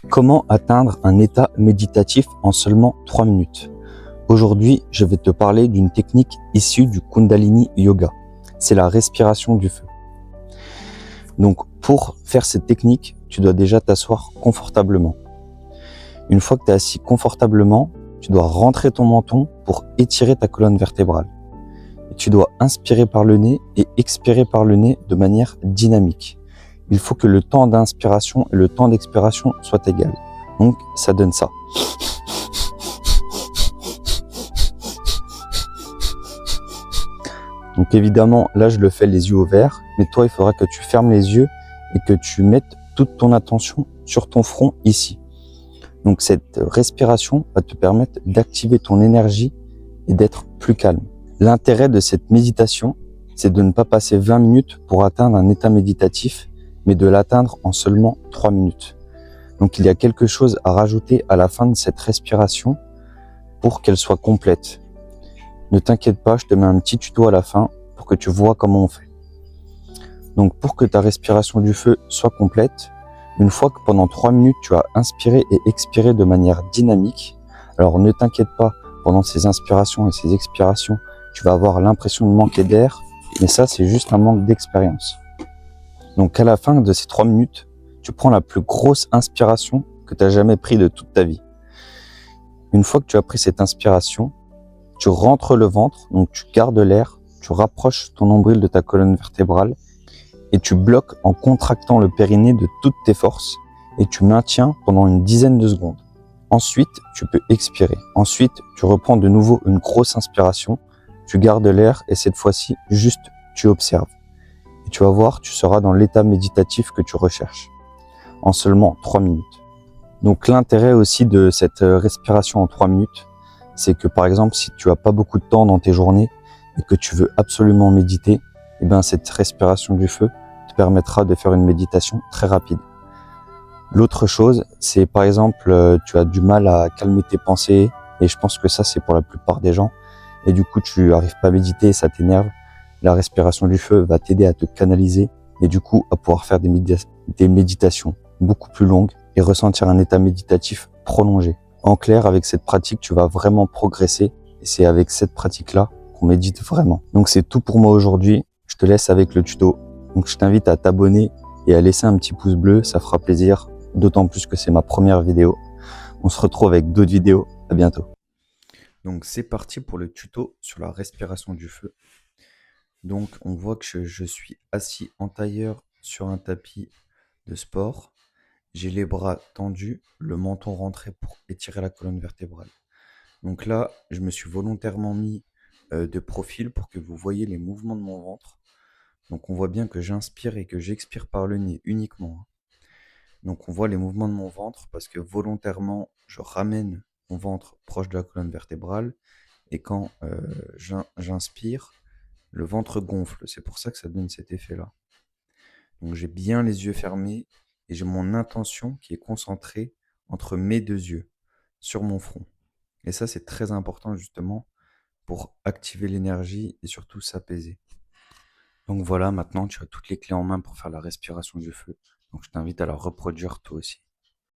Comment atteindre un état méditatif en seulement 3 minutes? Aujourd'hui, je vais te parler d'une technique issue du Kundalini Yoga. C'est la respiration du feu. Donc, pour faire cette technique, tu dois déjà t'asseoir confortablement. Une fois que tu es assis confortablement, tu dois rentrer ton menton pour étirer ta colonne vertébrale. Et tu dois inspirer par le nez et expirer par le nez de manière dynamique. Il faut que le temps d'inspiration et le temps d'expiration soient égaux. Donc, ça donne ça. Donc évidemment, là, je le fais les yeux ouverts, mais toi, il faudra que tu fermes les yeux et que tu mettes toute ton attention sur ton front ici. Donc cette respiration va te permettre d'activer ton énergie et d'être plus calme. L'intérêt de cette méditation, c'est de ne pas passer 20 minutes pour atteindre un état méditatif, mais de l'atteindre en seulement 3 minutes. Donc il y a quelque chose à rajouter à la fin de cette respiration pour qu'elle soit complète. Ne t'inquiète pas, je te mets un petit tuto à la fin pour que tu vois comment on fait. Donc pour que ta respiration du feu soit complète, une fois que pendant 3 minutes tu as inspiré et expiré de manière dynamique, alors ne t'inquiète pas, pendant ces inspirations et ces expirations, tu vas avoir l'impression de manquer d'air, mais ça c'est juste un manque d'expérience. Donc à la fin de ces 3 minutes, tu prends la plus grosse inspiration que tu as jamais pris de toute ta vie. Une fois que tu as pris cette inspiration, tu rentres le ventre, donc tu gardes l'air, tu rapproches ton nombril de ta colonne vertébrale et tu bloques en contractant le périnée de toutes tes forces et tu maintiens pendant une dizaine de secondes. Ensuite, tu peux expirer. Ensuite, tu reprends de nouveau une grosse inspiration, tu gardes l'air et cette fois-ci, juste tu observes. Et tu vas voir, tu seras dans l'état méditatif que tu recherches en seulement 3 minutes. Donc l'intérêt aussi de cette respiration en 3 minutes, c'est que par exemple, si tu as pas beaucoup de temps dans tes journées et que tu veux absolument méditer, eh bien cette respiration du feu te permettra de faire une méditation très rapide. L'autre chose, c'est par exemple, tu as du mal à calmer tes pensées, et je pense que ça c'est pour la plupart des gens, et du coup tu arrives pas à méditer, ça t'énerve. La respiration du feu va t'aider à te canaliser et du coup à pouvoir faire des méditations beaucoup plus longues et ressentir un état méditatif prolongé. En clair, avec cette pratique, tu vas vraiment progresser et c'est avec cette pratique-là qu'on médite vraiment. Donc c'est tout pour moi aujourd'hui. Je te laisse avec le tuto. Donc je t'invite à t'abonner et à laisser un petit pouce bleu, ça fera plaisir, d'autant plus que c'est ma première vidéo. On se retrouve avec d'autres vidéos. À bientôt. Donc c'est parti pour le tuto sur la respiration du feu. Donc on voit que je suis assis en tailleur sur un tapis de sport. J'ai les bras tendus, le menton rentré pour étirer la colonne vertébrale. Donc là, je me suis volontairement mis de profil pour que vous voyez les mouvements de mon ventre. Donc on voit bien que j'inspire et que j'expire par le nez uniquement. Donc on voit les mouvements de mon ventre parce que volontairement, je ramène mon ventre proche de la colonne vertébrale. Et quand j'inspire, le ventre gonfle. C'est pour ça que ça donne cet effet-là. Donc j'ai bien les yeux fermés et j'ai mon intention qui est concentrée entre mes deux yeux, sur mon front. Et ça, c'est très important justement pour activer l'énergie et surtout s'apaiser. Donc voilà, maintenant tu as toutes les clés en main pour faire la respiration du feu. Donc je t'invite à la reproduire toi aussi.